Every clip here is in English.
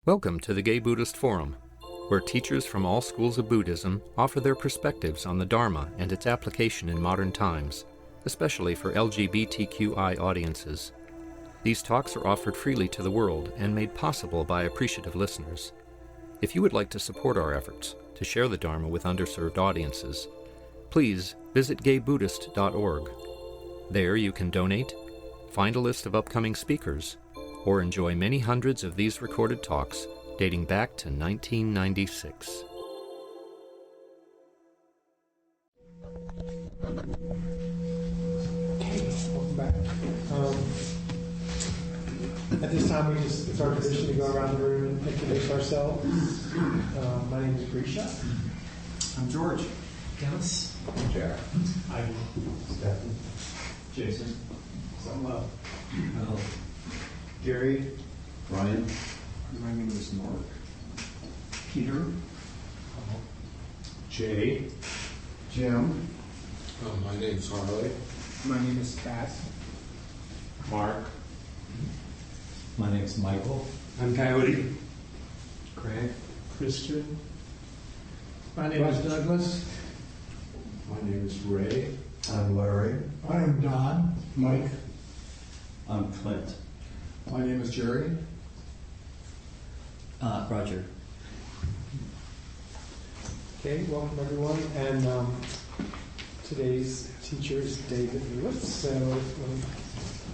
Welcome to the Gay Buddhist Forum, where teachers from all schools of Buddhism offer their perspectives on the Dharma and its application in modern times, especially for LGBTQI audiences. These talks are offered freely to the world and made possible by appreciative listeners. If you would like to support our efforts to share the Dharma with underserved audiences, please visit gaybuddhist.org. There you can donate, find a list of upcoming speakers, or enjoy many hundreds of these recorded talks dating back to 1996. Okay, welcome back. At this time, it's our position to go around the room and introduce ourselves. My name is Grisha. I'm George. Dennis. Jared. Ivy. Stephen. Jason. Some Gary. Brian. My name is Mark. Peter. Jay. Jim. My name's Harley. My name is Pat. Mark. My name's Michael. I'm Coyote. Craig. Christian. My name is Douglas. My name is Ray. I'm Larry. I am Don. Mike. I'm Clint. My name is Jerry. Roger. Okay, welcome everyone. And today's teacher is David Lewis. So let me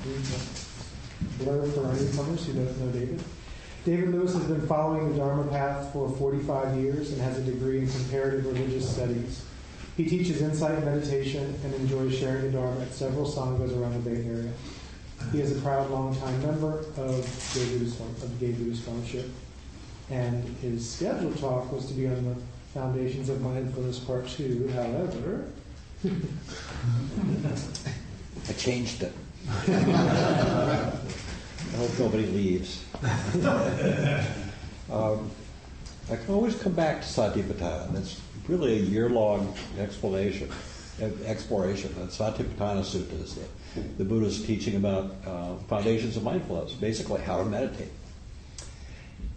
read the blurb for our newcomers who don't know David. David Lewis has been following the Dharma path for 45 years and has a degree in comparative religious studies. He teaches insight meditation and enjoys sharing the Dharma at several sanghas around the Bay Area. He is a proud longtime member of the Gay Buddhist Fellowship, and his scheduled talk was to be on the Foundations of Mindfulness Part 2. However, I changed it. I hope nobody leaves. I can always come back to Satipatthana. It's really a year-long exploration. The Satipatthana Sutta is the Buddha's teaching about foundations of mindfulness, basically how to meditate.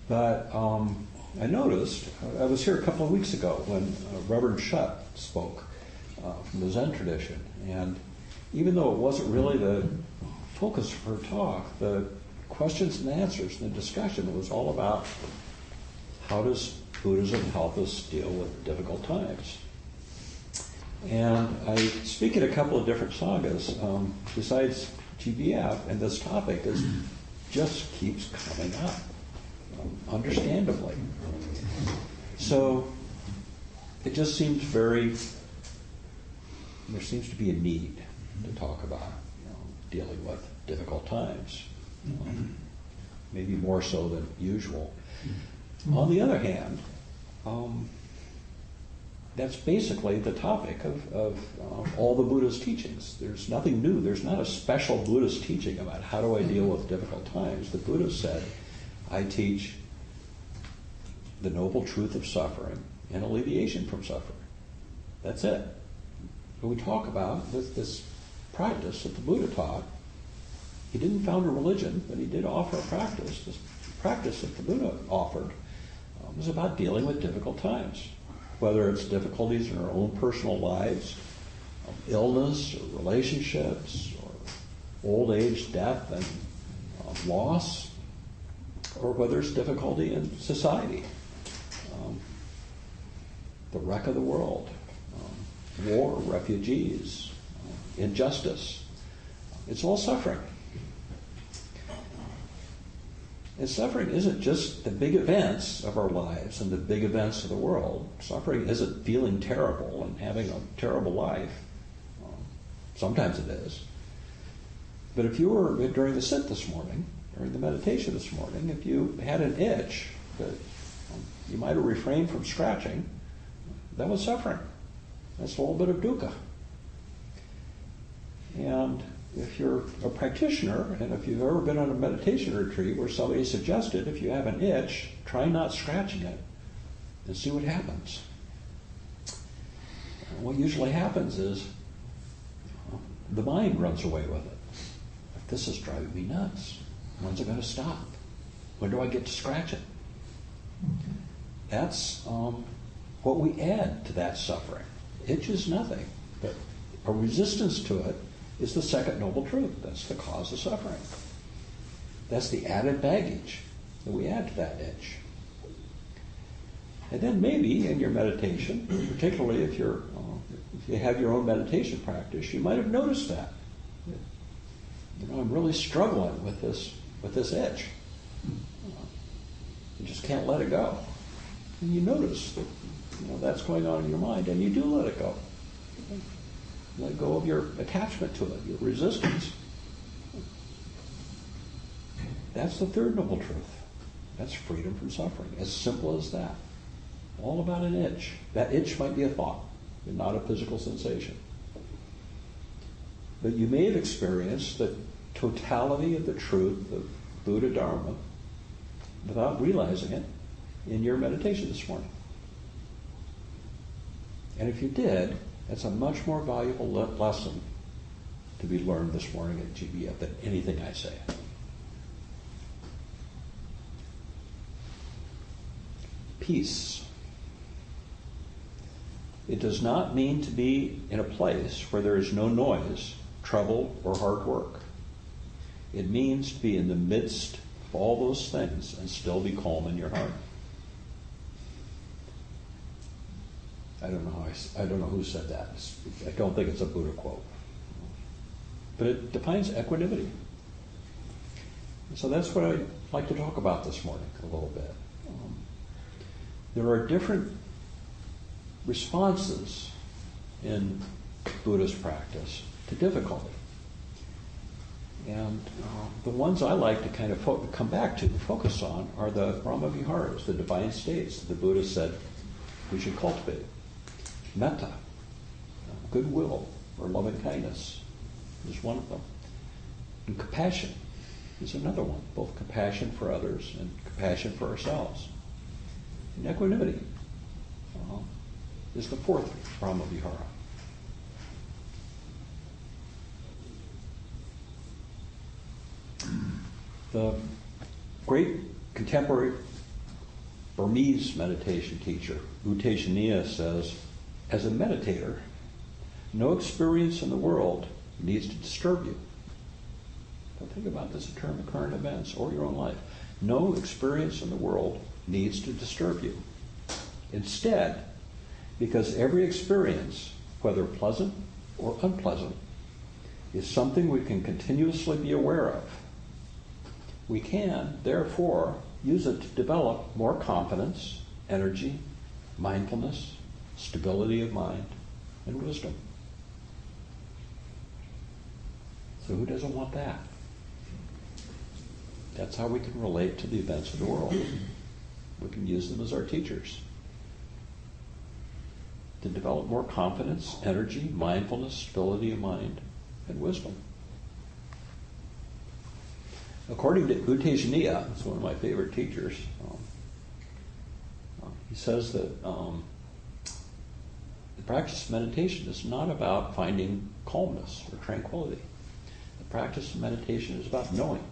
But I noticed, I was here a couple of weeks ago when Reverend Shutt spoke from the Zen tradition, and even though it wasn't really the focus of her talk, the questions and answers and the discussion was all about how does Buddhism help us deal with difficult times. And I speak at a couple of different sanghas besides GBF, and this topic just keeps coming up, understandably. So it just seems there seems to be a need to talk about dealing with difficult times, maybe more so than usual. On the other hand, that's basically the topic of all the Buddha's teachings. There's nothing new. There's not a special Buddhist teaching about how do I deal with difficult times. The Buddha said, I teach the noble truth of suffering and alleviation from suffering. That's it. When we talk about this practice that the Buddha taught, he didn't found a religion, but he did offer a practice. This practice that the Buddha offered was about dealing with difficult times, whether it's difficulties in our own personal lives, illness or relationships, or old age, death, and loss, or whether it's difficulty in society, the wreck of the world, war, refugees, injustice. It's all suffering. And suffering isn't just the big events of our lives and the big events of the world. Suffering isn't feeling terrible and having a terrible life. Sometimes it is. But if you were, during the sit this morning, during the meditation this morning, if you had an itch that you might have refrained from scratching, that was suffering. That's a little bit of dukkha. And if you're a practitioner, and if you've ever been on a meditation retreat where somebody suggested if you have an itch, try not scratching it and see what happens. And what usually happens is the mind runs away with it. This is driving me nuts. When's it going to stop? When do I get to scratch it? That's what we add to that suffering. Itch is nothing, but a resistance to it is the second noble truth. That's the cause of suffering. That's the added baggage that we add to that itch. And then maybe in your meditation, particularly if you have your own meditation practice, you might have noticed that. I'm really struggling with this itch. You just can't let it go. And you notice that that's going on in your mind, and you do let it go. Let go of your attachment to it, your resistance. That's the third noble truth. That's freedom from suffering. As simple as that. All about an itch. That itch might be a thought, and not a physical sensation. But you may have experienced the totality of the truth of Buddha Dharma without realizing it in your meditation this morning. And if you did, that's a much more valuable lesson to be learned this morning at GBF than anything I say. Peace. It does not mean to be in a place where there is no noise, trouble, or hard work. It means to be in the midst of all those things and still be calm in your heart. I don't know who said that. I don't think it's a Buddha quote. But it defines equanimity. So that's what I'd like to talk about this morning a little bit. There are different responses in Buddhist practice to difficulty. And the ones I like to kind of come back to and focus on are the Brahma Viharas, the divine states that the Buddha said we should cultivate. Metta, goodwill, or loving kindness is one of them. And compassion is another one, both compassion for others and compassion for ourselves. And equanimity is the fourth Brahma Vihara. The great contemporary Burmese meditation teacher, U Tejaniya, says, as a meditator, no experience in the world needs to disturb you. Don't think about this in terms of current events or your own life. No experience in the world needs to disturb you. Instead, because every experience, whether pleasant or unpleasant, is something we can continuously be aware of, we can, therefore, use it to develop more confidence, energy, mindfulness, stability of mind, and wisdom. So who doesn't want that? That's how we can relate to the events of the world. We can use them as our teachers to develop more confidence, energy, mindfulness, stability of mind, and wisdom. According to U Tejaniya, it's one of my favorite teachers, he says that the practice of meditation is not about finding calmness or tranquility. The practice of meditation is about knowing.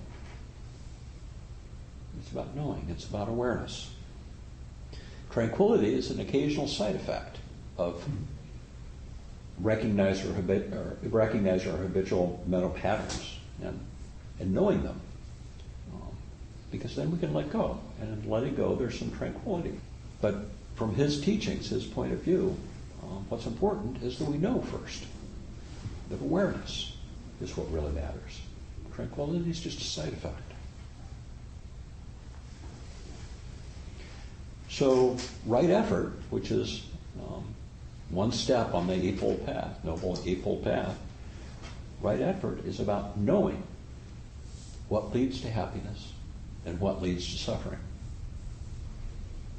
It's about knowing. It's about awareness. Tranquility is an occasional side effect of recognize our habitual mental patterns and knowing them. Because then we can let go. And in letting go, there's some tranquility. But from his teachings, his point of view, what's important is that we know first. That awareness is what really matters. Tranquility is just a side effect. So, right effort, which is one step on the Eightfold Path, Noble Eightfold Path, right effort is about knowing what leads to happiness and what leads to suffering.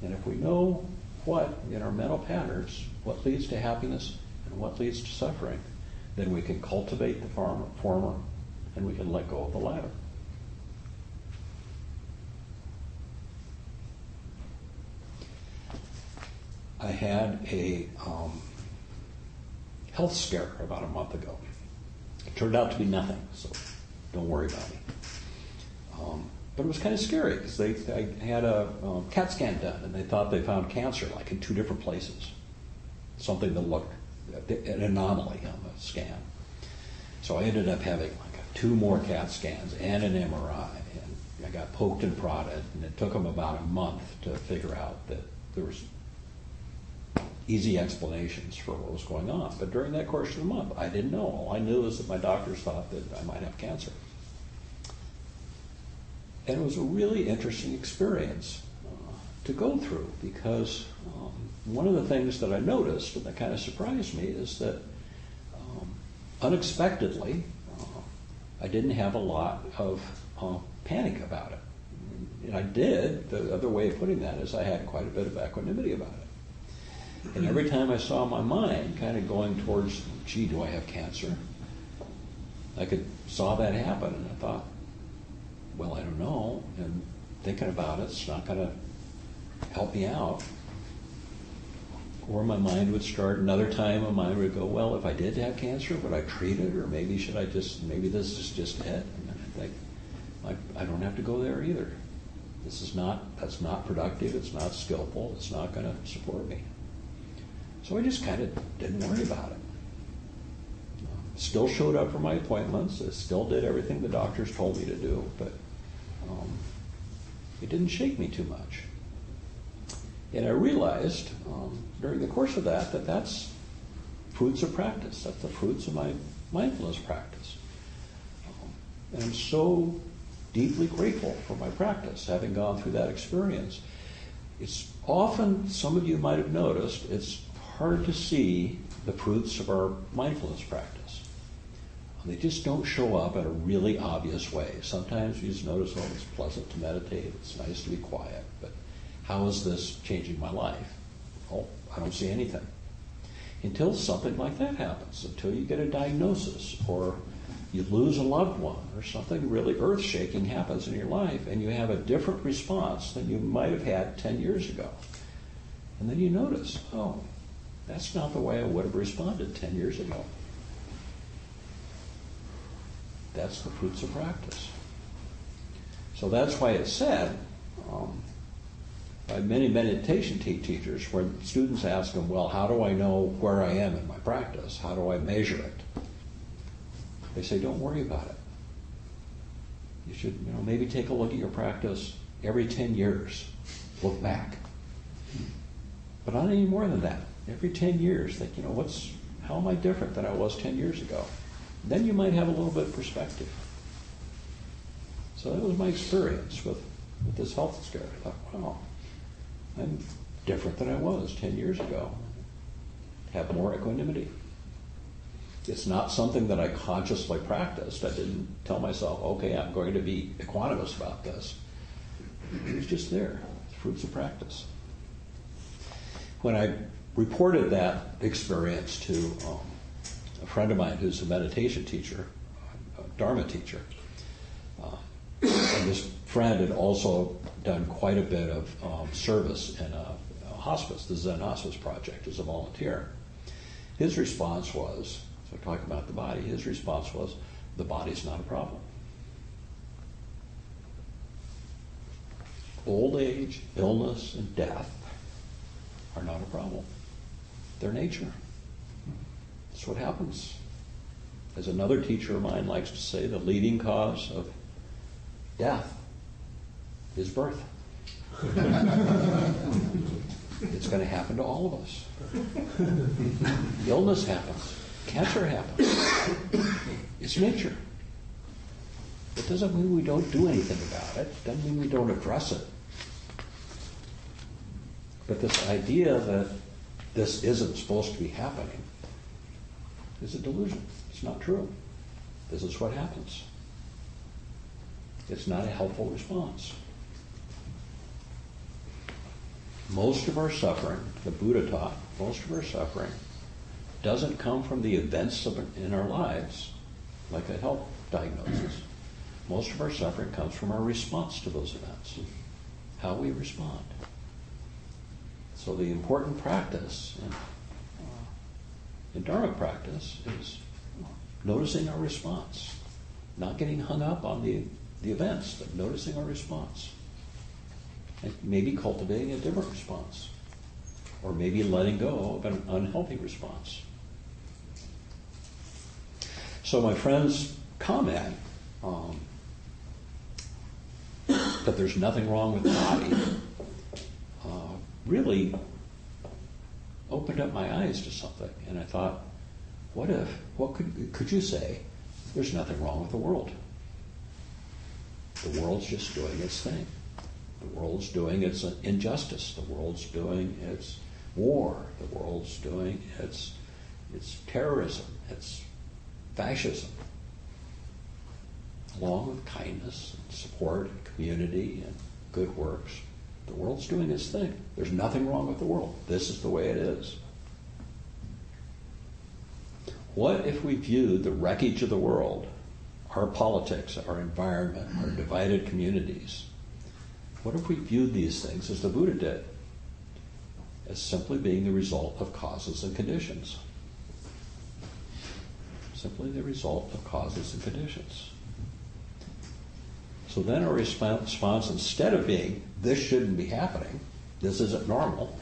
And if we know what, in our mental patterns, what leads to happiness and what leads to suffering, then we can cultivate the former and we can let go of the latter. I had a health scare about a month ago. It turned out to be nothing, so don't worry about me. But it was kind of scary because I had a CAT scan done, and they thought they found cancer like in 2 different places, something that looked an anomaly on the scan. So I ended up having like 2 more CAT scans and an MRI, and I got poked and prodded, and it took them about a month to figure out that there was easy explanations for what was going on. But during that course of the month, I didn't know. All I knew is that my doctors thought that I might have cancer. And it was a really interesting experience to go through, because one of the things that I noticed and that kind of surprised me is that unexpectedly, I didn't have a lot of panic about it. And I did. The other way of putting that is I had quite a bit of equanimity about it. And every time I saw my mind kind of going towards, gee, do I have cancer? I saw that happen, and I thought, well, I don't know. And thinking about it's not going to help me out. Or my mind would start, another time my mind would go, well, if I did have cancer, would I treat it? Or maybe maybe this is just it. And then I think, I don't have to go there either. That's not productive, it's not skillful, it's not going to support me. So I just kind of didn't worry about it. Still showed up for my appointments, I still did everything the doctors told me to do, but it didn't shake me too much. And I realized during the course of that's fruits of practice. That's the fruits of my mindfulness practice. And I'm so deeply grateful for my practice, having gone through that experience. It's often, some of you might have noticed, it's hard to see the fruits of our mindfulness practice. They just don't show up in a really obvious way. Sometimes you just notice, oh, it's pleasant to meditate, it's nice to be quiet, but how is this changing my life? Oh, I don't see anything. Until something like that happens, until you get a diagnosis, or you lose a loved one, or something really earth-shaking happens in your life, and you have a different response than you might have had 10 years ago. And then you notice, oh, that's not the way I would have responded 10 years ago. That's the fruits of practice. So that's why it's said by many meditation teachers, when students ask them, well, how do I know where I am in my practice? How do I measure it? They say, don't worry about it. You should, maybe take a look at your practice every 10 years. Look back. But not any more than that. Every 10 years, think, how am I different than I was 10 years ago? Then you might have a little bit of perspective. So that was my experience with this health scare. I thought, wow, I'm different than I was 10 years ago. Have more equanimity. It's not something that I consciously practiced. I didn't tell myself, okay, I'm going to be equanimous about this. It was just there. It's fruits of practice. When I reported that experience to a friend of mine who's a meditation teacher, a Dharma teacher, and this friend had also done quite a bit of service in a hospice, the Zen Hospice Project, as a volunteer. His response was, so talking about the body, his response was, the body's not a problem. Old age, illness, and death are not a problem. They're nature. That's what happens. As another teacher of mine likes to say, the leading cause of death is birth. It's going to happen to all of us. Illness happens. Cancer happens. It's nature. It doesn't mean we don't do anything about it. It doesn't mean we don't address it. But this idea that this isn't supposed to be happening is a delusion. It's not true. This is what happens. It's not a helpful response. Most of our suffering, the Buddha taught, most of our suffering doesn't come from the events in our lives, like a health diagnosis. Most of our suffering comes from our response to those events, how we respond. So the important practice in Dharma practice is noticing our response, not getting hung up on the the events, noticing our response, and maybe cultivating a different response, or maybe letting go of an unhealthy response. So my friends' comment that there's nothing wrong with the body really opened up my eyes to something, and I thought, what could you say? There's nothing wrong with the world. The world's just doing its thing. The world's doing its injustice. The world's doing its war. The world's doing its terrorism, its fascism, along with kindness and support and community and good works. The world's doing its thing. There's nothing wrong with the world. This is the way it is. What if we viewed the wreckage of the world, our politics, our environment, our divided communities, what if we viewed these things as the Buddha did, as simply being the result of causes and conditions? Simply the result of causes and conditions. So then our response, instead of being, this shouldn't be happening, this isn't normal,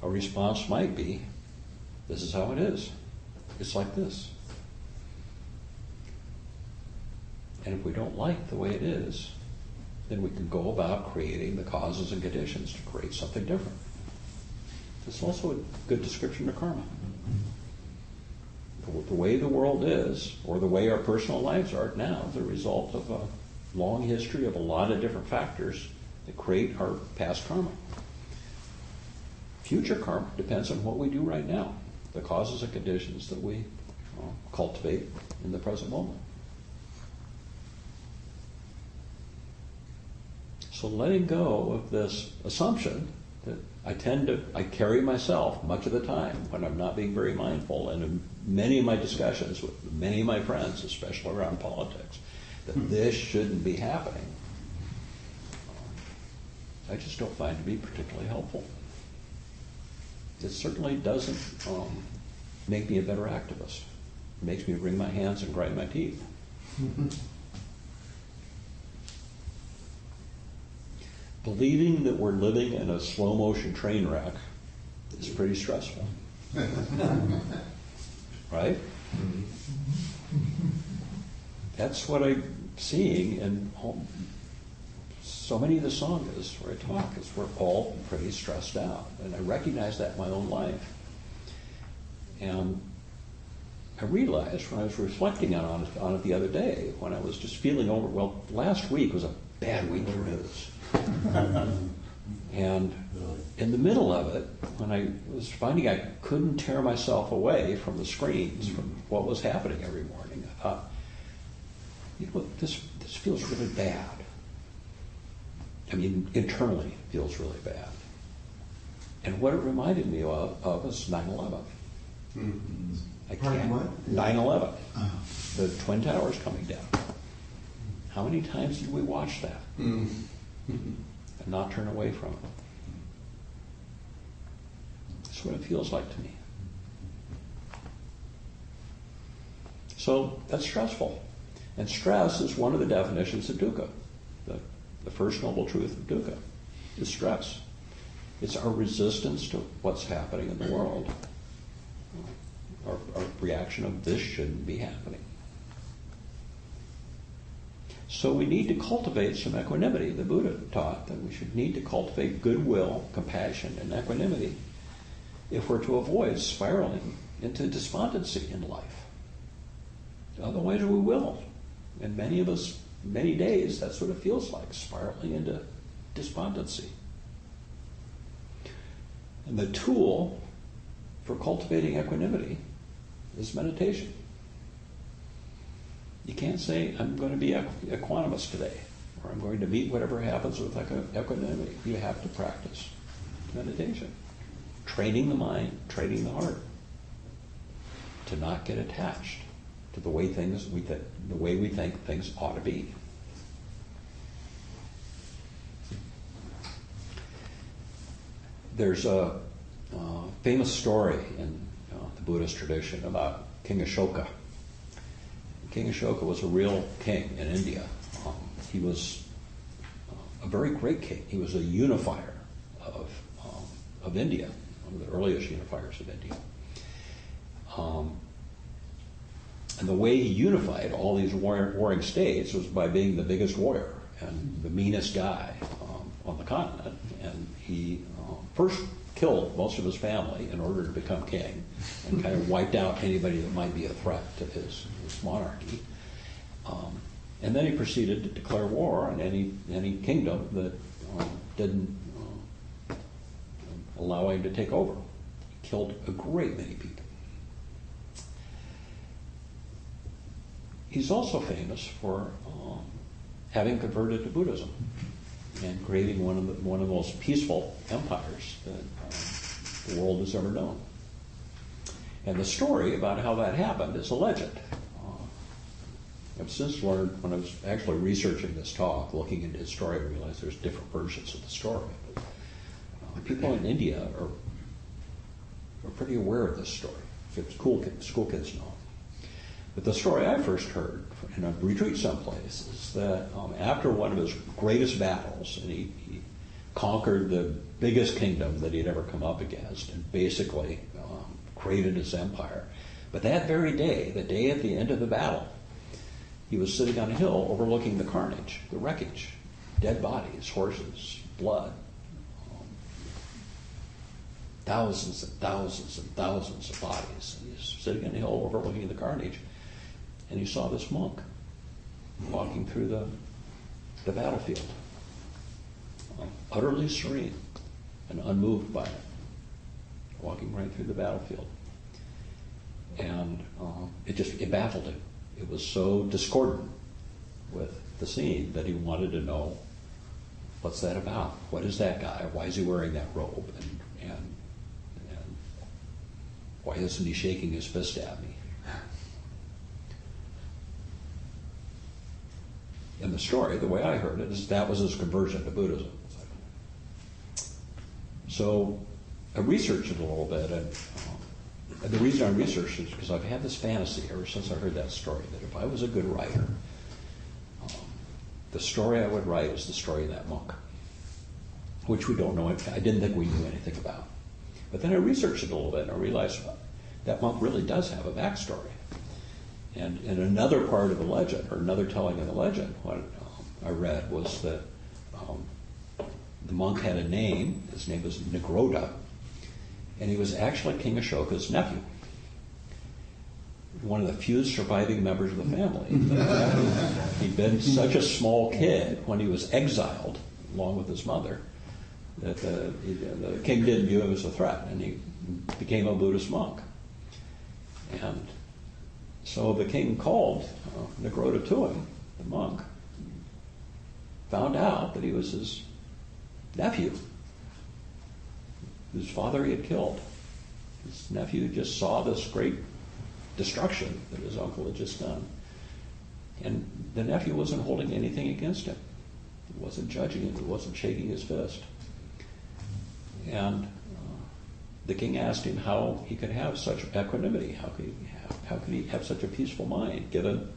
our response might be, this is how it is. It's like this. And if we don't like the way it is, then we can go about creating the causes and conditions to create something different. It's also a good description of karma. The way the world is, or the way our personal lives are now, is a result of a long history of a lot of different factors that create our past karma. Future karma depends on what we do right now, the causes and conditions that we cultivate in the present moment. So letting go of this assumption that I carry myself much of the time when I'm not being very mindful, and in many of my discussions with many of my friends, especially around politics, that this shouldn't be happening, I just don't find to be particularly helpful. It certainly doesn't make me a better activist. It makes me wring my hands and grind my teeth. Believing that we're living in a slow motion train wreck is pretty stressful. Right? That's what I'm seeing in so many of the sanghas where I talk, is we're all pretty stressed out. And I recognize that in my own life. And I realized when I was reflecting on it the other day, when I was just feeling last week was a bad week for news. And in the middle of it, when I was finding I couldn't tear myself away from the screens, from what was happening every morning, I thought, this feels really bad. I mean, internally it feels really bad. And what it reminded me of was 9/11. I can't. What? 9/11. The Twin Towers coming down. How many times did we watch that? And not turn away from it? That's what it feels like to me. So that's stressful. And stress is one of the definitions of dukkha. The first noble truth of dukkha is stress. It's our resistance to what's happening in the world. Our reaction of this shouldn't be happening. So we need to cultivate some equanimity. The Buddha taught that we should need to cultivate goodwill, compassion, and equanimity if we're to avoid spiraling into despondency in life. Otherwise we will. And many of us, many days, that's what it feels like, spiraling into despondency. And the tool for cultivating equanimity is meditation. You can't say, I'm going to be equanimous today, or I'm going to meet whatever happens with equanimity. You have to practice meditation. Training the mind, training the heart to not get attached to the way we think things ought to be. There's a famous story in the Buddhist tradition about King Ashoka. King Ashoka was a real king in India. he was a very great king. He was a unifier of India, one of the earliest unifiers of India. And the way he unified all these warring states was by being the biggest warrior and the meanest guy on the continent. And he first killed most of his family in order to become king and kind of wiped out anybody that might be a threat to his monarchy. And then he proceeded to declare war on any kingdom that didn't allow him to take over. He killed a great many people. He's also famous for having converted to Buddhism and creating one of the most peaceful empires that the world has ever known. And the story about how that happened is a legend. I've since learned, when I was actually researching this talk, looking into his story, I realized there's different versions of the story. But, people in India are pretty aware of this story. School kids know. But the story I first heard in a retreat someplace is that after one of his greatest battles, and he conquered the biggest kingdom that he'd ever come up against and basically created his empire. But that very day, the day at the end of the battle, he was sitting on a hill overlooking the carnage, the wreckage, dead bodies, horses, blood, thousands and thousands and thousands of bodies. And he's sitting on a hill overlooking the carnage, and he saw this monk walking through the battlefield, utterly serene and unmoved by it, walking right through the battlefield. And it baffled him. It was so discordant with the scene that he wanted to know, what's that about? What is that guy? Why is he wearing that robe? And why isn't he shaking his fist at me? In the story, the way I heard it, is that was his conversion to Buddhism. So I researched it a little bit, and the reason I researched it is because I've had this fantasy ever since I heard that story, that if I was a good writer, the story I would write is the story of that monk, which we don't know. I didn't think we knew anything about. But then I researched it a little bit, and I realized that monk really does have a backstory. And in another part of the legend, or another telling of the legend, what I read was that the monk had a name. His name was Nigroda, and he was actually King Ashoka's nephew, one of the few surviving members of the family. He'd been such a small kid when he was exiled, along with his mother, that the king didn't view him as a threat, and he became a Buddhist monk. And so the king called Nigroda to him, the monk, found out that he was his nephew, whose father he had killed. His nephew just saw this great destruction that his uncle had just done. And the nephew wasn't holding anything against him. He wasn't judging him. He wasn't shaking his fist. And the king asked him how he could have such equanimity. How could he have such a peaceful mind, given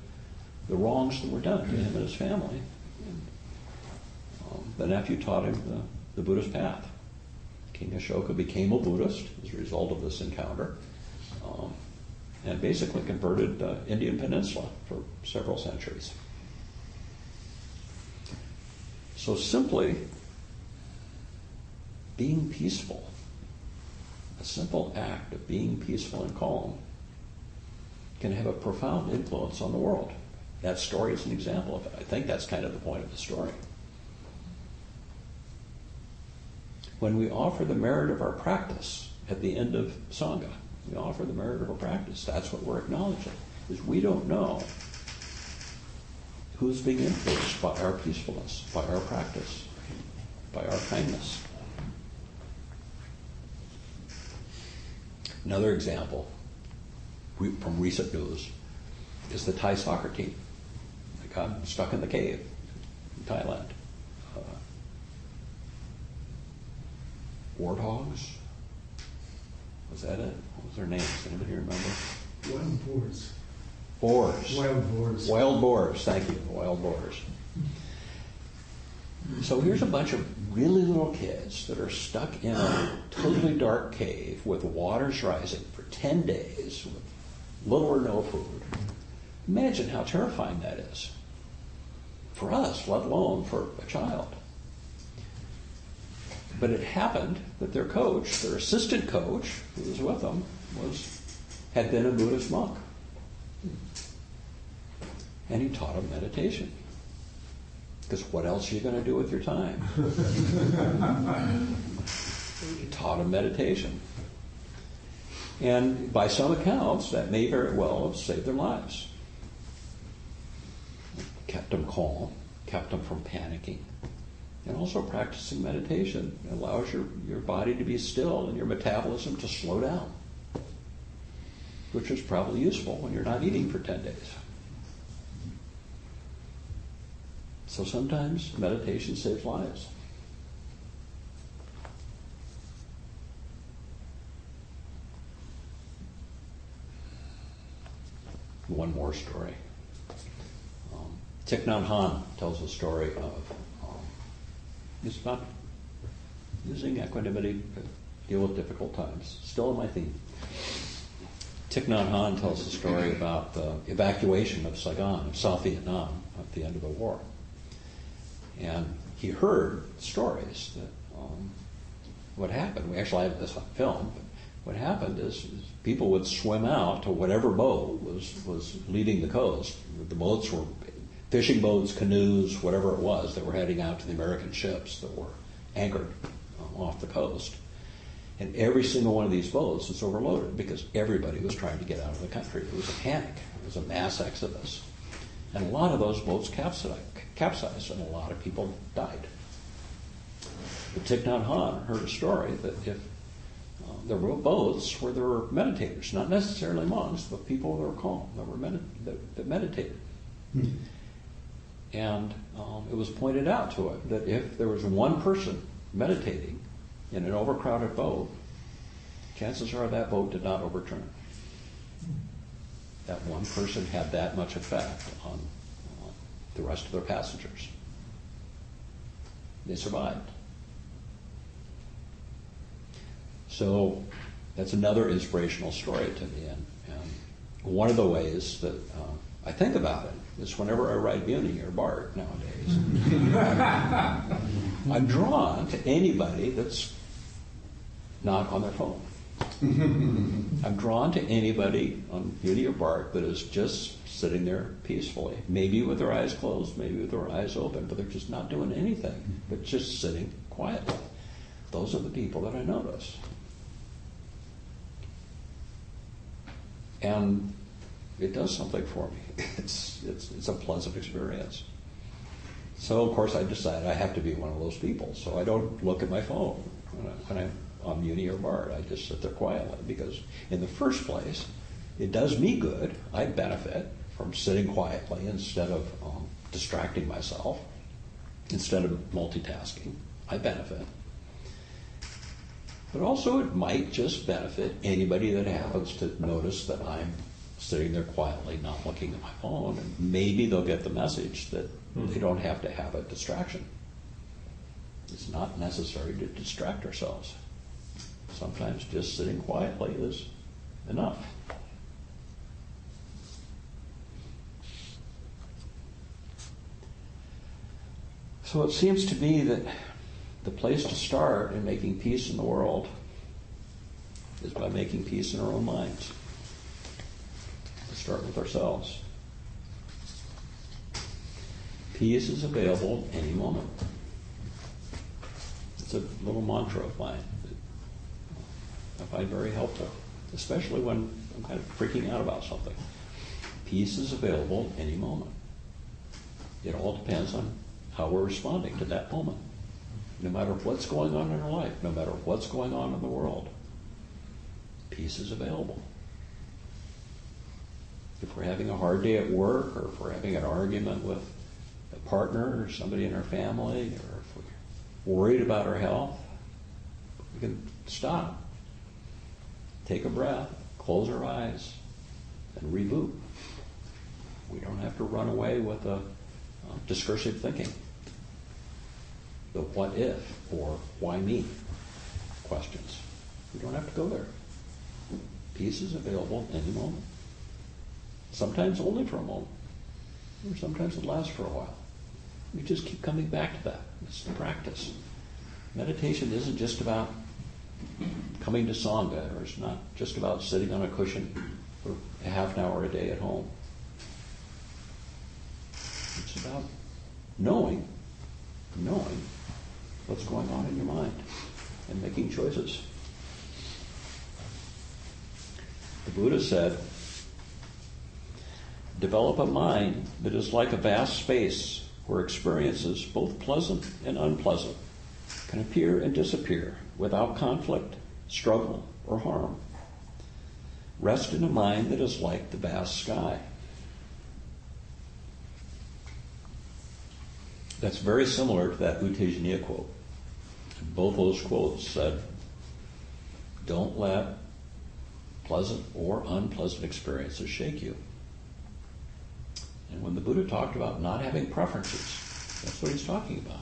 the wrongs that were done to him and his family? And, the nephew taught him the Buddhist path. King Ashoka became a Buddhist as a result of this encounter, and basically converted the Indian Peninsula for several centuries. So simply being peaceful, a simple act of being peaceful and calm, can have a profound influence on the world. That story is an example of it. I think that's kind of the point of the story. When we offer the merit of our practice at the end of Sangha, we offer the merit of our practice. That's what we're acknowledging, is we don't know who's being influenced by our peacefulness, by our practice, by our kindness. Another example from recent news is the Thai soccer team. They got stuck in the cave in Thailand. Warthogs? Was that it? What was their names? Anybody remember? Wild boars. Boars. Wild boars. Wild boars, thank you. Wild boars. So here's a bunch of really little kids that are stuck in a totally dark cave with waters rising for 10 days with little or no food. Imagine how terrifying that is for us, let alone for a child. But it happened that their coach, their assistant coach, who was with them, had been a Buddhist monk. And he taught them meditation. Because what else are you going to do with your time? He taught them meditation. And by some accounts, that may very well have saved their lives. Kept them calm, kept them from panicking. And also practicing meditation allows your body to be still and your metabolism to slow down, which is probably useful when you're not eating for 10 days. So sometimes meditation saves lives. One more story. Thich Nhat Hanh tells a story of it's about using equanimity to deal with difficult times. Still in my theme. Thich Nhat Hanh tells a story about the evacuation of Saigon, of South Vietnam, at the end of the war. And he heard stories that what happened. I have this on film. But what happened is people would swim out to whatever boat was leaving the coast. The boats were fishing boats, canoes, whatever it was, that were heading out to the American ships that were anchored off the coast. And every single one of these boats was overloaded because everybody was trying to get out of the country. It was a panic. It was a mass exodus. And a lot of those boats capsized and a lot of people died. But Thich Nhat Hanh heard a story that if there were boats where there were meditators, not necessarily monks, but people that were calm, that meditated. And it was pointed out to it that if there was one person meditating in an overcrowded boat, chances are that boat did not overturn. That one person had that much effect on the rest of their passengers. They survived. So that's another inspirational story to me. And one of the ways that I think about it is whenever I ride Bruein or Bart nowadays, I'm drawn to anybody that's not on their phone. I'm drawn to anybody on Bruein or Bart that is just sitting there peacefully, maybe with their eyes closed, maybe with their eyes open, but they're just not doing anything, but just sitting quietly. Those are the people that I notice. And it does something for me. It's a pleasant experience. So, of course, I decided I have to be one of those people. So I don't look at my phone when I'm on Bruein or Bart. I just sit there quietly because, in the first place, it does me good. I benefit from sitting quietly instead of distracting myself, instead of multitasking. I benefit. But also it might just benefit anybody that happens to notice that I'm sitting there quietly, not looking at my phone, and maybe they'll get the message that they don't have to have a distraction. It's not necessary to distract ourselves. Sometimes just sitting quietly is enough. So it seems to me that the place to start in making peace in the world is by making peace in our own minds. Let's start with ourselves. Peace is available any moment. It's a little mantra of mine that I find very helpful, especially when I'm kind of freaking out about something. Peace is available any moment. It all depends on how we're responding to that moment. No matter what's going on in our life, no matter what's going on in the world, peace is available. If we're having a hard day at work, or if we're having an argument with a partner or somebody in our family, or if we're worried about our health, we can stop, take a breath, close our eyes, and reboot. We don't have to run away with discursive thinking. the what if or why me questions. We don't have to go there. Peace is available any moment. Sometimes only for a moment, or sometimes it lasts for a while. We just keep coming back to that. It's the practice. Meditation isn't just about coming to sangha, or it's not just about sitting on a cushion for a half an hour a day at home. It's about knowing what's going on in your mind and making choices. The Buddha said, develop a mind that is like a vast space where experiences, both pleasant and unpleasant, can appear and disappear without conflict, struggle, or harm. Rest in a mind that is like the vast sky. That's very similar to that U Tejaniya quote. Both those quotes said, don't let pleasant or unpleasant experiences shake you. And when the Buddha talked about not having preferences, that's what he's talking about.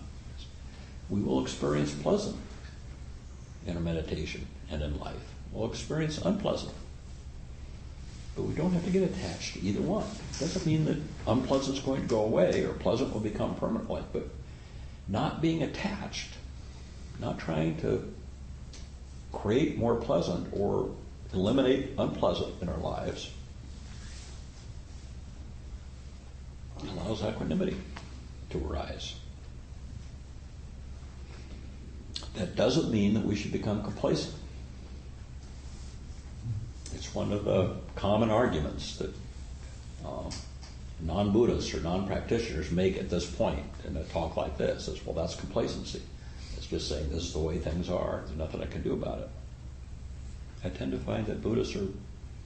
We will experience pleasant in a meditation and in life. We'll experience unpleasant. But we don't have to get attached to either one. It doesn't mean that unpleasant is going to go away or pleasant will become permanent. But not being attached, not trying to create more pleasant or eliminate unpleasant in our lives, allows equanimity to arise. That doesn't mean that we should become complacent. It's one of the common arguments that non-Buddhists or non-practitioners make at this point in a talk like this is, well, that's complacency. It's just saying this is the way things are. There's nothing I can do about it. I tend to find that Buddhists are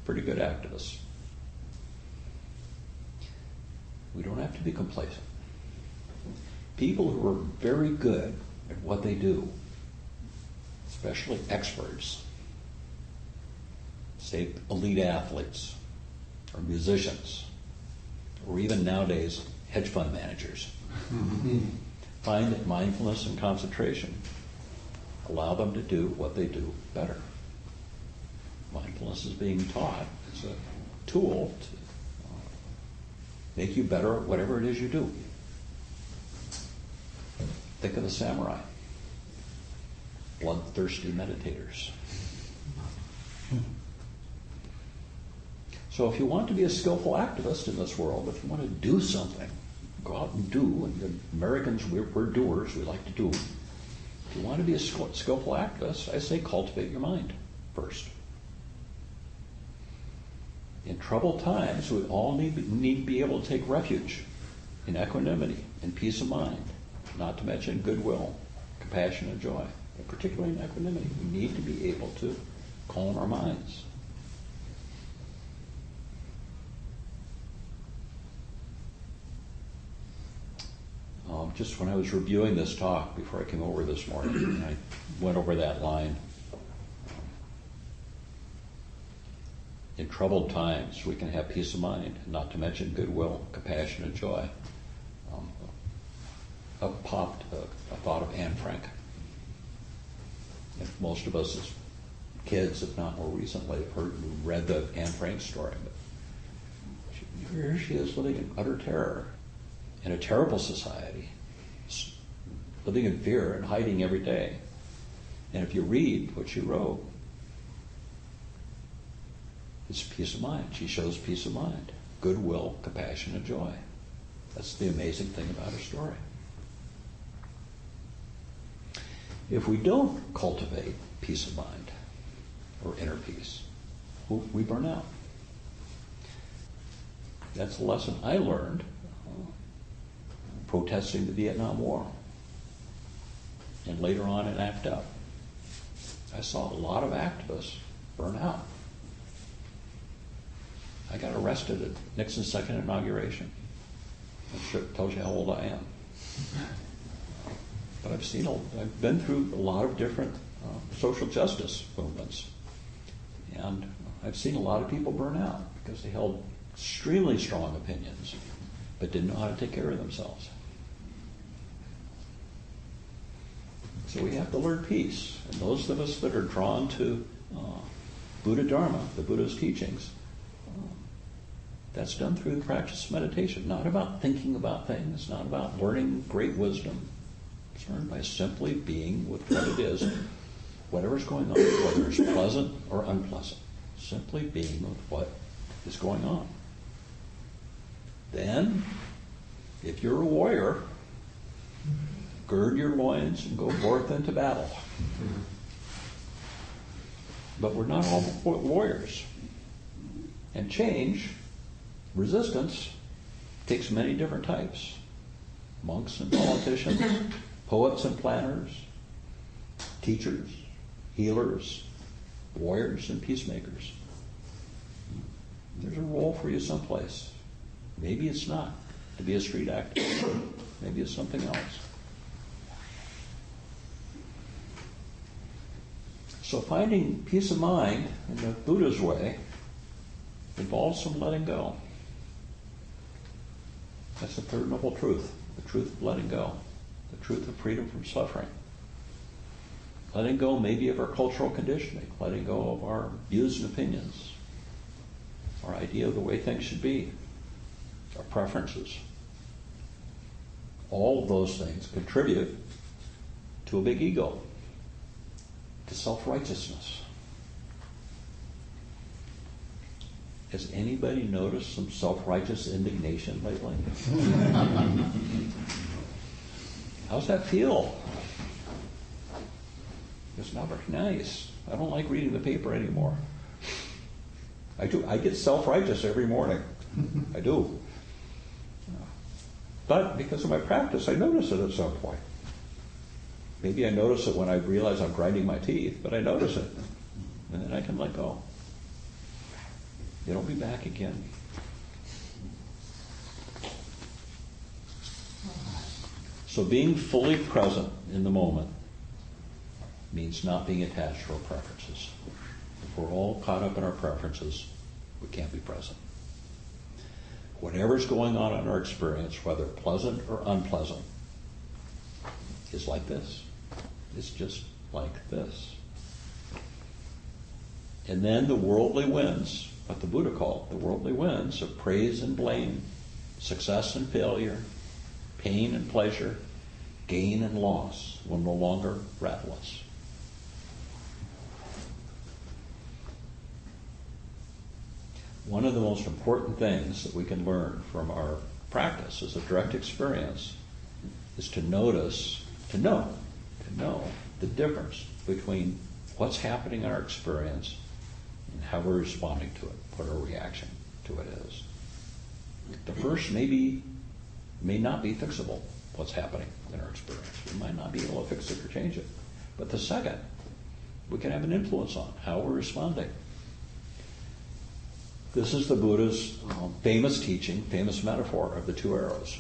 pretty good activists. We don't have to be complacent. People who are very good at what they do, especially experts, say elite athletes or musicians, or even nowadays hedge fund managers, find that mindfulness and concentration allow them to do what they do better. Mindfulness is being taught as a tool to make you better at whatever it is you do. Think of the samurai, bloodthirsty meditators. So if you want to be a skillful activist in this world, if you want to do something, go out and do, and the Americans, we're doers, we like to do. If you want to be a skillful activist, I say cultivate your mind first. In troubled times, we all need to be able to take refuge in equanimity and peace of mind, not to mention goodwill, compassion, and joy. But particularly in equanimity, we need to be able to calm our minds. Just when I was reviewing this talk before I came over this morning, I went over that line. In troubled times, we can have peace of mind, not to mention goodwill, compassion, and joy. Up popped a thought of Anne Frank. And most of us as kids, if not more recently, have read the Anne Frank story. But here she is living in utter terror in a terrible society, living in fear and hiding every day. And if you read what she wrote, it's peace of mind. She shows peace of mind, goodwill, compassion, and joy. That's the amazing thing about her story. If we don't cultivate peace of mind or inner peace, we burn out. That's a lesson I learned protesting the Vietnam War and later on in ACT UP. I saw a lot of activists burn out. I got arrested at Nixon's second inauguration. That tells you how old I am. But I've been through a lot of different social justice movements. And I've seen a lot of people burn out because they held extremely strong opinions, but didn't know how to take care of themselves. So we have to learn peace. And those of us that are drawn to Buddha Dharma, the Buddha's teachings, that's done through the practice of meditation. Not about thinking about things, not about learning great wisdom. It's learned by simply being with what it is, whatever's going on, whether it's pleasant or unpleasant. Simply being with what is going on. Then, if you're a warrior, gird your loins and go forth into battle. But we're not all warriors. And change, resistance, takes many different types. Monks and politicians, poets and planners, teachers, healers, warriors and peacemakers. There's a role for you someplace. Maybe it's not to be a street activist. Maybe it's something else. So finding peace of mind in the Buddha's way involves some letting go. That's the third noble truth, the truth of letting go, the truth of freedom from suffering. Letting go maybe of our cultural conditioning, letting go of our views and opinions, our idea of the way things should be, our preferences. All of those things contribute to a big ego, to self-righteousness. Has anybody noticed some self-righteous indignation lately? How's that feel? It's not very nice. I don't like reading the paper anymore. I do. I get self-righteous every morning. I do. But because of my practice, I notice it at some point. Maybe I notice it when I realize I'm grinding my teeth, but I notice it. And then I can let go. It'll be back again. So being fully present in the moment means not being attached to our preferences. If we're all caught up in our preferences, we can't be present. Whatever's going on in our experience, whether pleasant or unpleasant, is like this. It's just like this. And then the worldly winds, what the Buddha called the worldly winds of praise and blame, success and failure, pain and pleasure, gain and loss will no longer rattle us. One of the most important things that we can learn from our practice as a direct experience is to know the difference between what's happening in our experience and how we're responding to it, what our reaction to it is. The first may not be fixable, what's happening in our experience. We might not be able to fix it or change it. But the second, we can have an influence on how we're responding. This is the Buddha's famous teaching, famous metaphor of the two arrows.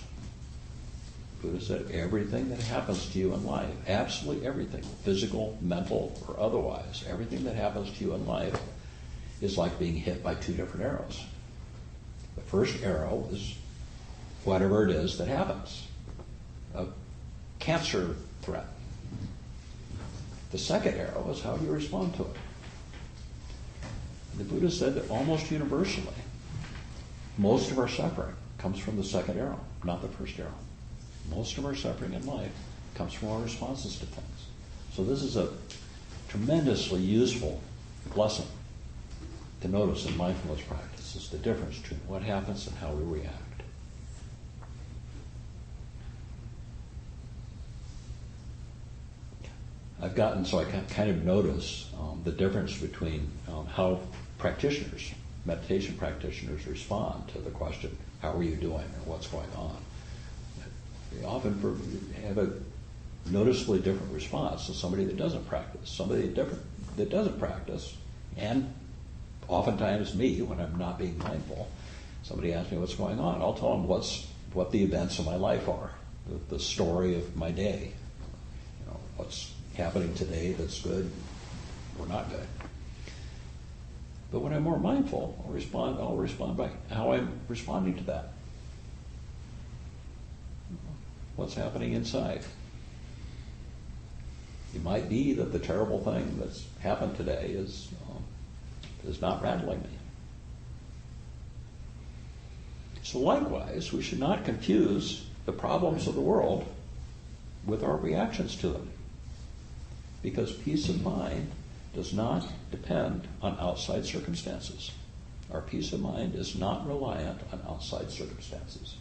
Buddha said everything that happens to you in life, absolutely everything, physical, mental, or otherwise, everything that happens to you in life is like being hit by two different arrows. The first arrow is whatever it is that happens, a cancer threat. The second arrow is how you respond to it. The Buddha said that almost universally, most of our suffering comes from the second arrow, not the first arrow. Most of our suffering in life comes from our responses to things. So this is a tremendously useful lesson to notice in mindfulness practice, is the difference between what happens and how we react. I've gotten, so I can kind of notice the difference between how practitioners, meditation practitioners, respond to the question, how are you doing, or what's going on? They often have a noticeably different response to somebody that doesn't practice. Somebody that doesn't practice, and oftentimes me, when I'm not being mindful, somebody asks me what's going on, I'll tell them what the events of my life are, the story of my day, what's happening today that's good or not good. But when I'm more mindful, I'll respond by how I'm responding to that. What's happening inside? It might be that the terrible thing that's happened today is not rattling me. So likewise, we should not confuse the problems of the world with our reactions to them, because peace of mind does not depend on outside circumstances. Our peace of mind is not reliant on outside circumstances.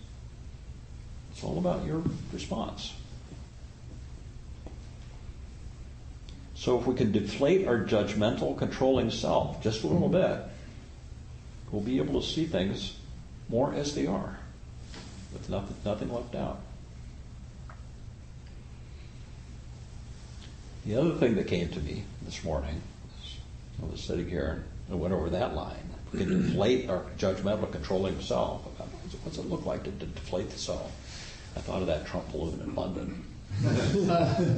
It's all about your response. So if we can deflate our judgmental, controlling self just a little bit, we'll be able to see things more as they are, with nothing left out. The other thing that came to me this morning, I was sitting here and I went over that line. We can deflate our judgmental, controlling self. What's it look like to deflate the self? I thought of that Trump balloon in London.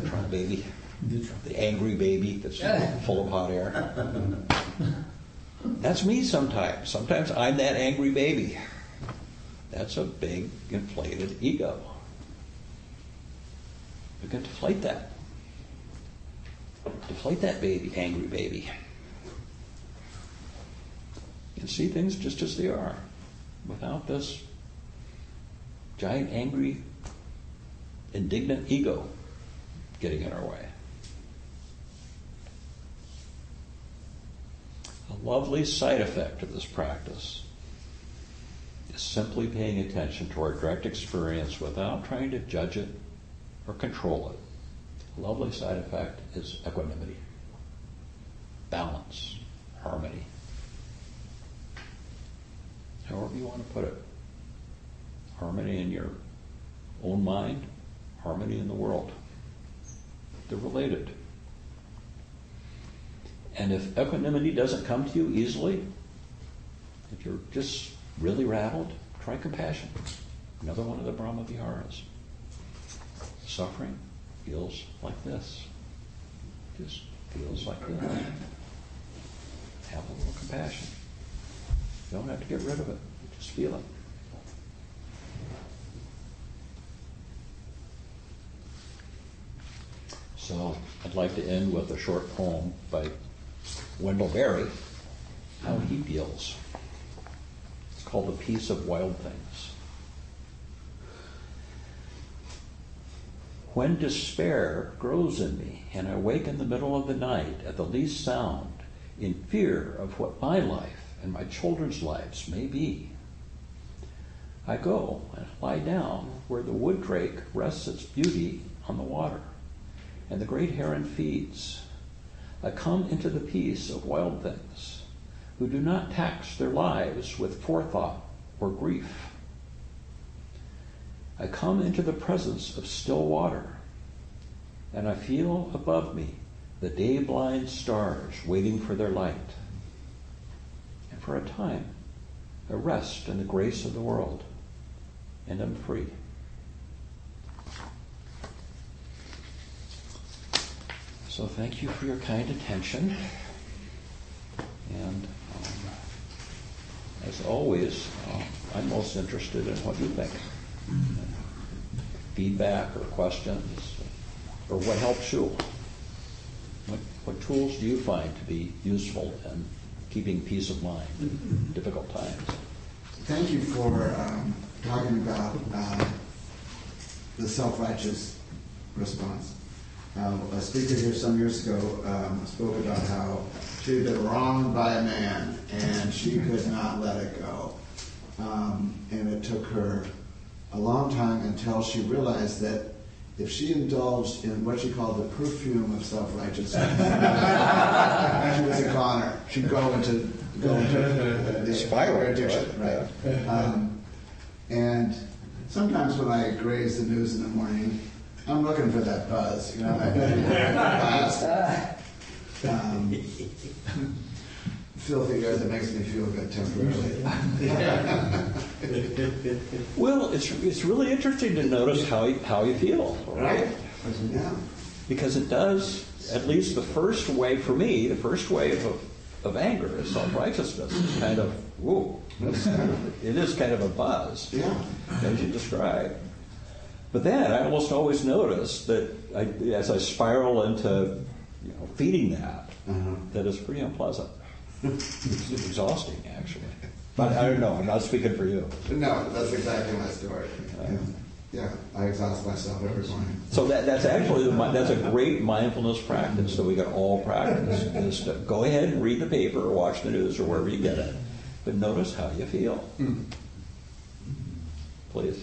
Trump baby. The angry baby that's full of hot air. That's me sometimes. Sometimes I'm that angry baby. That's a big, inflated ego. We can deflate that. Deflate that baby, angry baby. And see things just as they are, without this giant, angry, indignant ego getting in our way. A lovely side effect of this practice is simply paying attention to our direct experience without trying to judge it or control it. A lovely side effect is equanimity, balance, harmony. However you want to put it. Harmony in your own mind, harmony in the world. They're related. And if equanimity doesn't come to you easily, if you're just really rattled, try compassion. Another one of the Brahma Viharas. Suffering feels like this. Just feels like this. Have a little compassion. You don't have to get rid of it. Just feel it. So I'd like to end with a short poem by Wendell Berry, How He Feels. It's called The Peace of Wild Things. When despair grows in me, and I wake in the middle of the night at the least sound, in fear of what my life and my children's lives may be, I go and lie down where the wood drake rests its beauty on the water, and the great heron feeds. I come into the peace of wild things, who do not tax their lives with forethought or grief. I come into the presence of still water, and I feel above me the day-blind stars waiting for their light. And for a time, I rest in the grace of the world, and am free. So thank you for your kind attention. And as always, I'm most interested in what you think. Feedback or questions, or what helps you. What tools do you find to be useful in keeping peace of mind in difficult times? Thank you for talking about the self-righteous response. A speaker here some years ago spoke about how she had been wronged by a man and she could not let it go. And it took her a long time until she realized that if she indulged in what she called the perfume of self-righteousness, she was a goner. She'd go into the Spiral addiction, right? And sometimes when I graze the news in the morning, I'm looking for that buzz, filthy air that makes me feel good temporarily. Well, it's really interesting to notice how you feel, right? Yeah. Because it does, at least the first wave for me, the first wave of anger is self-righteousness. It's kind of, whoa, it is kind of a buzz, Yeah. as you described. But then I almost always notice that as I spiral into feeding that, that it's pretty unpleasant. It's exhausting, actually. But I don't know. I'm not speaking for you. No, that's exactly my story. Yeah, I exhaust myself every morning. So that's actually that's a great mindfulness practice that we can all practice. Is to go ahead and read the paper or watch the news or wherever you get it, but notice how you feel. Please.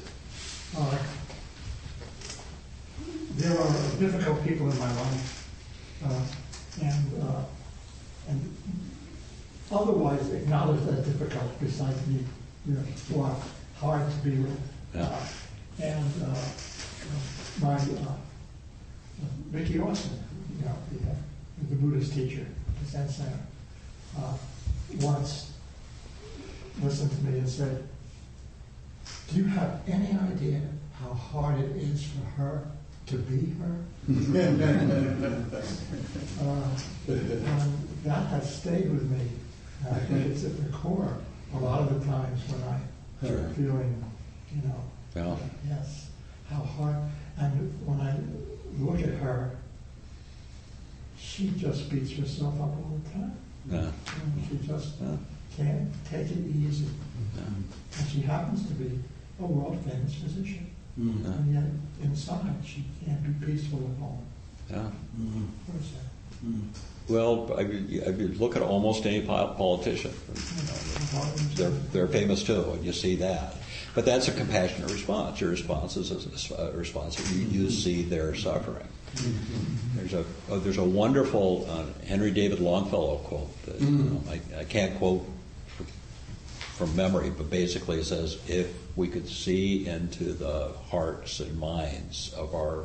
There are difficult people in my life, and otherwise acknowledge that difficult besides me, who are hard to be with. Yeah. My Ricky Austin, the Buddhist teacher, the Zen Center, once listened to me and said, "Do you have any idea how hard it is for her to be her?" And that has stayed with me. I think it's at the core a lot of the times when I'm feeling, yes, how hard. And when I look at her, she just beats herself up all the time. Yeah. She just can't take it easy. And she happens to be a world-famous physician. And yet, inside, she can't be peaceful at home. Yeah. What is that? Well, I mean, look at almost any politician. They're famous too, and you see that. But that's a compassionate response. Your response is a response that you see their suffering. There's a wonderful Henry David Longfellow quote that I can't quote from memory, but basically it says, "If we could see into the hearts and minds of our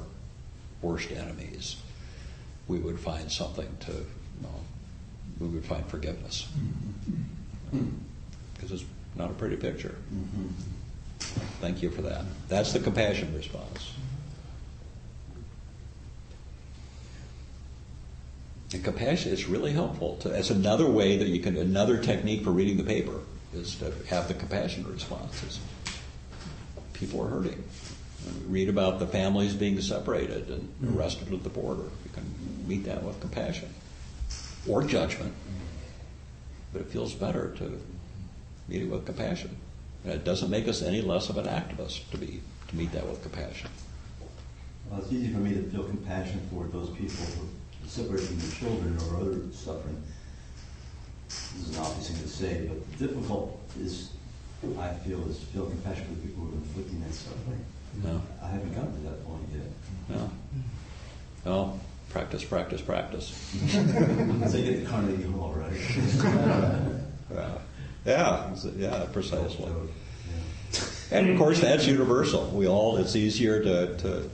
worst enemies, we would find something we would find forgiveness." Because it's not a pretty picture. Thank you for that. That's the compassion response. And compassion is really helpful. It's another way that another technique for reading the paper is to have the compassion responses. People are hurting. We read about the families being separated and arrested at the border. You can meet that with compassion or judgment, but it feels better to meet it with compassion. And it doesn't make us any less of an activist to meet that with compassion. Well, it's easy for me to feel compassion for those people who are separated from their children or other suffering. This is an obvious thing to say, but the difficult is, I feel, is to feel compassion for the people who are inflicting that suffering. No. I haven't gotten to that point yet. No. No. Practice. So you get the Carnegie Hall, right? Yeah, precisely. And of course, that's universal. It's easier to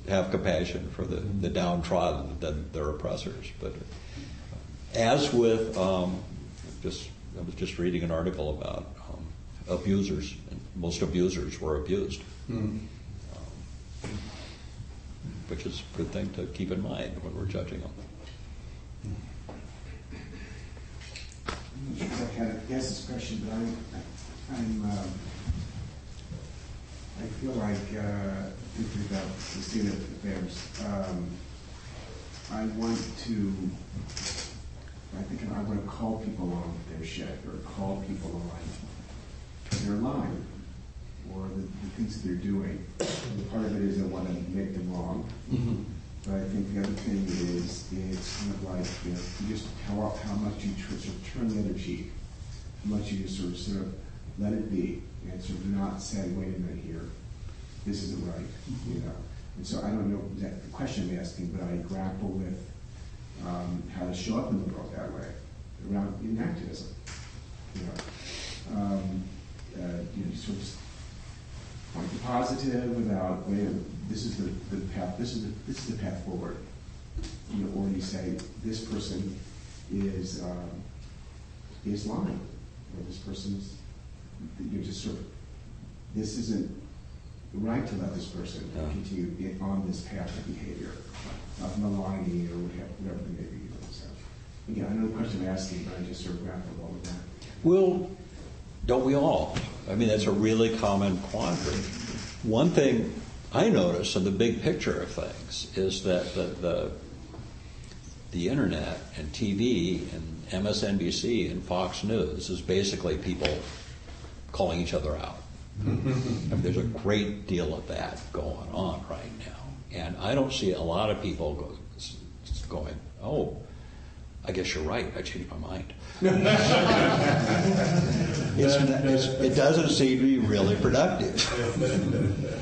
have compassion for the downtrodden than their oppressors. But as with, I was just reading an article about abusers, and most abusers were abused, which is a good thing to keep in mind when we're judging them. I kind of guess this question, but I feel like thinking about the state of affairs. I want to call people on their shit, or call people on their line, or the things that they're doing. And part of it is I want to make them wrong. But I think the other thing is it's kind of like you just how much you sort of turn the other cheek, how much you just sort of let it be, and sort of not say, wait a minute here, this isn't right, And so I don't know exactly the question I'm asking, but I grapple with how to show up in the world that way around in activism. You sort of point to positive without, wait, this is the path. This is the path forward. Or you say this person is lying, or this person's. Just sort of, this isn't right to let this person continue on this path of behavior, of maligning or whatever they may be. So, again, I know the question I'm asking, but I just sort of grapple all with that. Well, don't we all? I mean, that's a really common quandary. One thing I notice in the big picture of things is that the internet and TV and MSNBC and Fox News is basically people calling each other out. I mean, there's a great deal of that going on right now. And I don't see a lot of people going, oh, I guess you're right, I changed my mind. It doesn't seem to be really productive.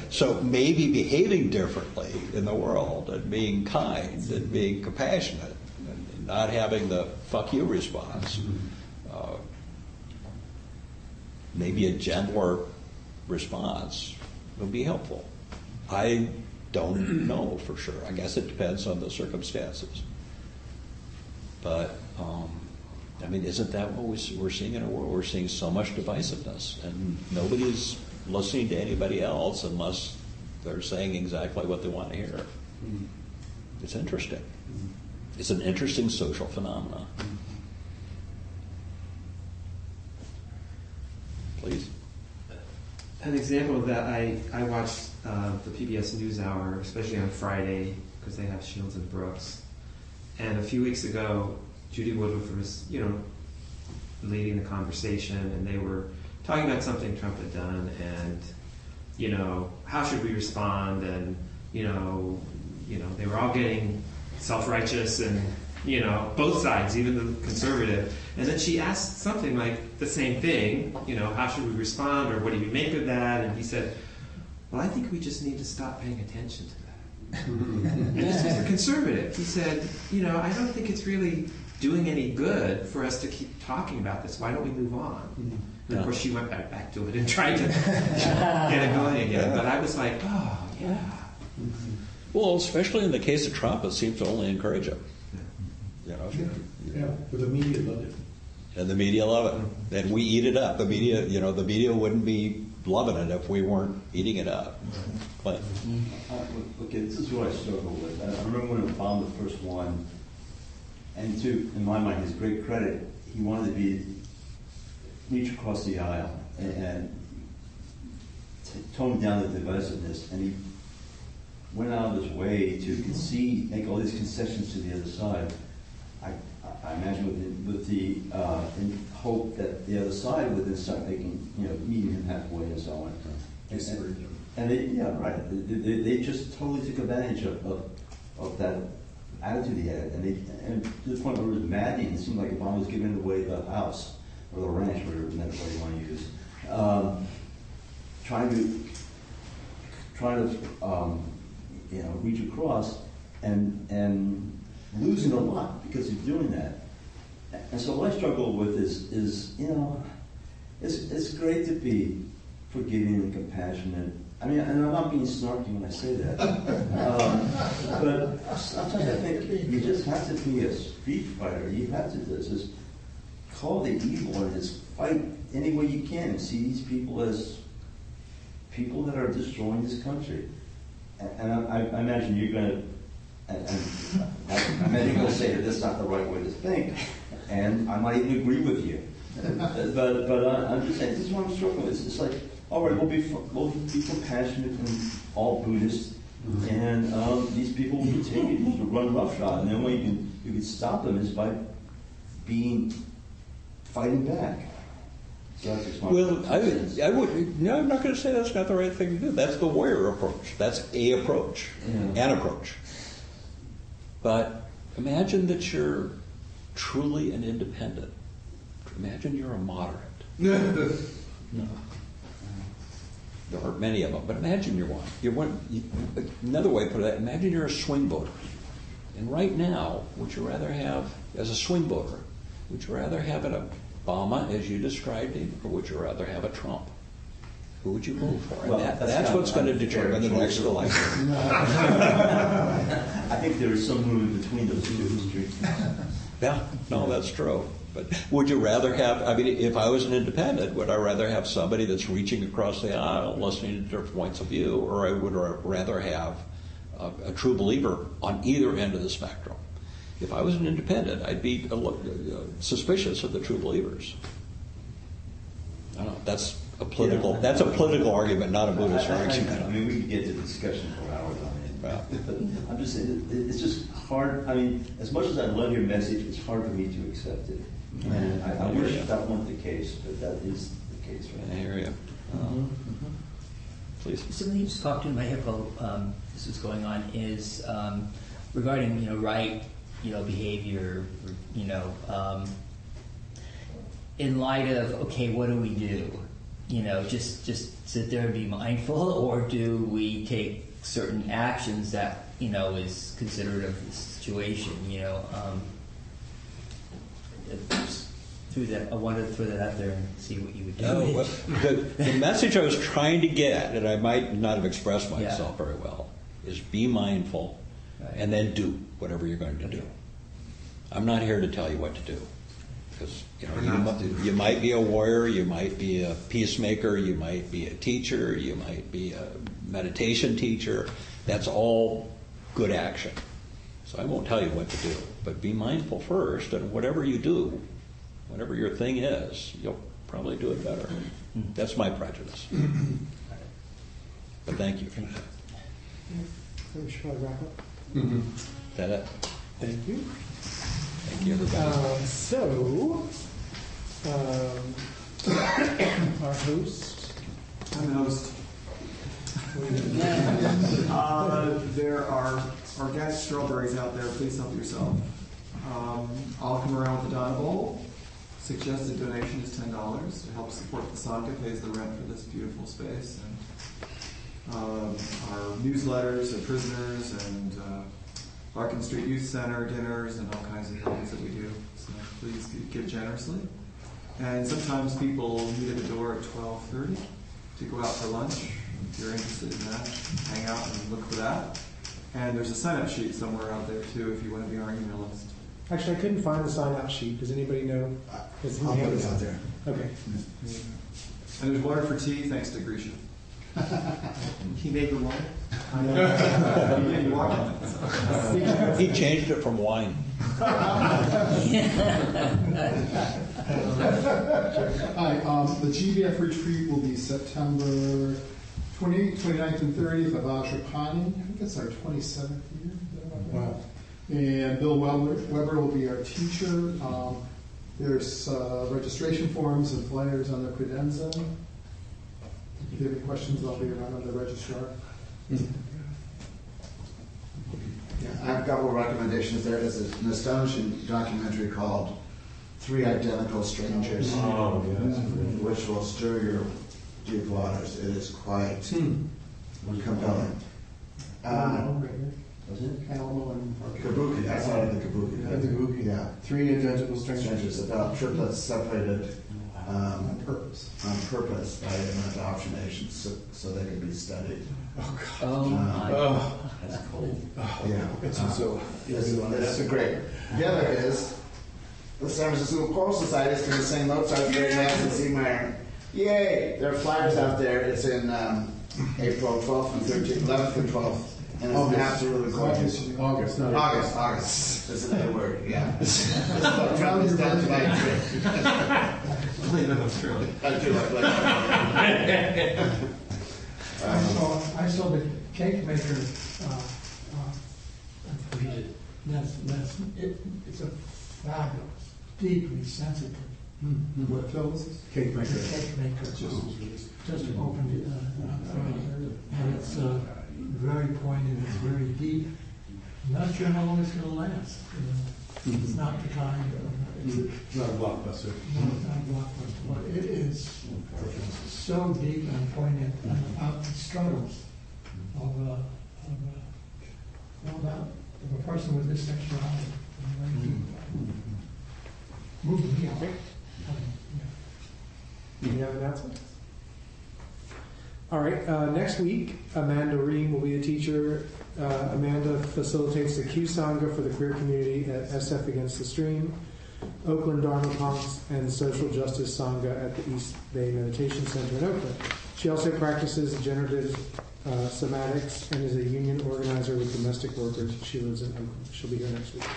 So maybe behaving differently in the world and being kind and being compassionate and not having the fuck you response. Maybe a gentler response would be helpful. I don't know for sure. I guess it depends on the circumstances. But, I mean, isn't that what we're seeing in our world? We're seeing so much divisiveness, and nobody's listening to anybody else unless they're saying exactly what they want to hear. It's interesting. It's an interesting social phenomenon. Please. An example of that, I watched the PBS NewsHour, especially on Friday, because they have Shields and Brooks. And a few weeks ago, Judy Woodruff was, leading the conversation, and they were talking about something Trump had done, and, how should we respond? And, they were all getting self-righteous and, both sides, even the conservative. And then she asked something like the same thing, how should we respond, or what do you make of that? And he said, well, I think we just need to stop paying attention to that. And this was the conservative. He said, I don't think it's really doing any good for us to keep talking about this. Why don't we move on? And of course she went back to it and tried to get it going again. But I was like, oh, yeah. Well, especially in the case of Trump, it seems to only encourage him. Yeah, but the media loved it. And the media love it. And we eat it up. The media wouldn't be loving it if we weren't eating it up. But Okay, this is what I struggle with. I remember when Obama first won, and in my mind, his great credit, he wanted to reach across the aisle and tone down the divisiveness, and he went out of his way to make all these concessions to the other side. I imagine with the in hope that the other side would then start making, meeting him halfway and so on. And they just totally took advantage of that attitude he had, and to the point where it was maddening. It seemed like Obama was giving away the house or the ranch, whatever metaphor you want to use, trying to reach across and losing a lot because of doing that. And so what I struggle with is it's great to be forgiving and compassionate. I mean, and I'm not being snarky when I say that. But sometimes I think you just have to be a street fighter. You have to just call the evil and just fight any way you can and see these people as people that are destroying this country. And I imagine you're going to, I imagine you're going to say that that's not the right way to think, and I might even agree with you. But I'm just saying, this is what I'm struggling with. It's like, all right, we'll be compassionate and all Buddhist, and these people will continue to run roughshod, and the only way you can stop them is by fighting back. So that's just my I would. No, I'm not going to say that's not the right thing to do. That's the warrior approach. That's a approach, an approach. But imagine that you're truly an independent. Imagine you're a moderate. No. There aren't many of them, but imagine you're one. Another way to put it, imagine you're a swing voter. And right now, would you rather have, as a swing voter, would you rather have an Obama, as you described him, or would you rather have a Trump? Who would you vote for? Well, that's what's going to determine the next election. I think there is some room between those two. Yeah, no, that's true. But would you rather have, I mean, if I was an independent, would I rather have somebody that's reaching across the aisle, listening to different points of view, or I would rather have a true believer on either end of the spectrum? If I was an independent, I'd be suspicious of the true believers. I don't know, a political. That's a political argument, not a Buddhist argument. I mean, we could get to discussion for hours on it. Well. But I'm just saying, it's just hard. I mean, as much as I love your message, it's hard for me to accept it. And I wish that wasn't the case, but that is the case right now. I hear you. Please. Something that just popped in my head while this was going on is regarding right behavior, in light of what do we do? Just sit there and be mindful, or do we take certain actions that is considerate of the situation? I wanted to throw that out there and see what you would do. No, the message I was trying to get, and I might not have expressed myself very well, is be mindful, and then do whatever you're going to do. I'm not here to tell you what to do, because you might be a warrior, you might be a peacemaker, you might be a teacher, you might be a meditation teacher. That's all good action. So I won't tell you what to do, but be mindful first, and whatever you do, whatever your thing is, you'll probably do it better. That's my prejudice. But thank you. So we should probably wrap up. Is that it? Thank you. Thank you, everybody. Our host. I'm the host. There are organic strawberries out there. Please help yourself. I'll come around with the Dharma bowl. Suggested donation is $10 to help support the Sangha, pays the rent for this beautiful space. And our newsletters of prisoners and Larkin Street Youth Center dinners and all kinds of things that we do. So please give generously. And sometimes people meet at the door at 12:30 to go out for lunch. If you're interested in that, hang out and look for that. And there's a sign-up sheet somewhere out there too if you want to be on our email list. Actually, I couldn't find the sign-up sheet. Does anybody know? I'll put it out there. Okay. And there's water for tea, thanks to Grisha. He made the water. I know. He made water. He changed it from wine. Hi, the GBF retreat will be September 28th, 29th, and 30th of Ajapani. I think that's our 27th year. Wow. And Bill Weber will be our teacher. There's registration forms and flyers on the credenza. If you have any questions, I'll be around on the registrar. Yeah, I have a couple of recommendations. There is an astonishing documentary called Three Identical Strangers, which will stir your deep waters. It is quite compelling. Was it? Alamo and Kabuki, that's out of the Kabuki. the Kabuki. Yeah. Three Identical Strangers about triplets separated on purpose. on purpose by an adoption agent so they could be studied. Oh my. That's cold. Yeah. It's a great. The other is the San Francisco Choral Society is going to sing Mozart's Great Mass in C minor. Yay! There are flyers out there. It's in April 12th and 13th, 11th and 12th. And it's absolutely gorgeous. August. That's another word, yeah. This is what Trump has done to my trip. I do like I saw the cake maker. It's a fabulous, deeply sensitive. What film is this? Cake Maker. Cake maker just opened it, and it's very poignant. It's very deep. Not sure how long it's going to last. It's not the kind of. It's not a blockbuster. No, it's not a blockbuster, but it is so deep and poignant about the struggles of a person with this sexuality. Moved me out. Any other announcements? All right. Next week, Amanda Ream will be a teacher. Amanda facilitates the Q Sangha for the queer community at SF Against the Stream, Oakland Dharma Punks, and Social Justice Sangha at the East Bay Meditation Center in Oakland. She also practices generative somatics and is a union organizer with domestic workers. She lives in Oakland. She'll be here next week.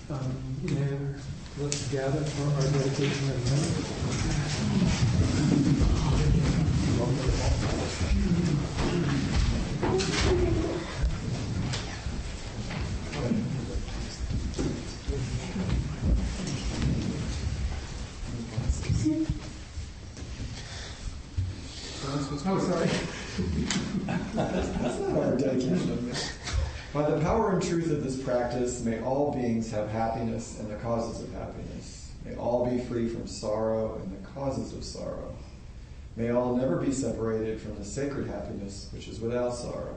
And let's gather for our dedication of Oh, sorry. That's not our dedication. By the power and truth of this practice, may all beings have happiness and the causes of happiness. May all be free from sorrow and the causes of sorrow. May all never be separated from the sacred happiness which is without sorrow.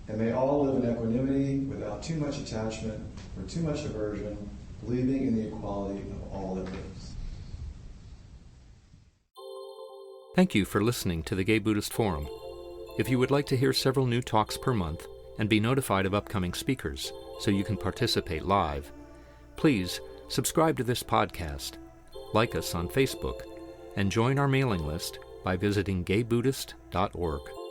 And may all live in equanimity without too much attachment or too much aversion, believing in the equality of all that lives. Thank you for listening to the Gay Buddhist Forum. If you would like to hear several new talks per month and be notified of upcoming speakers so you can participate live, please subscribe to this podcast, like us on Facebook, and join our mailing list by visiting gaybuddhist.org.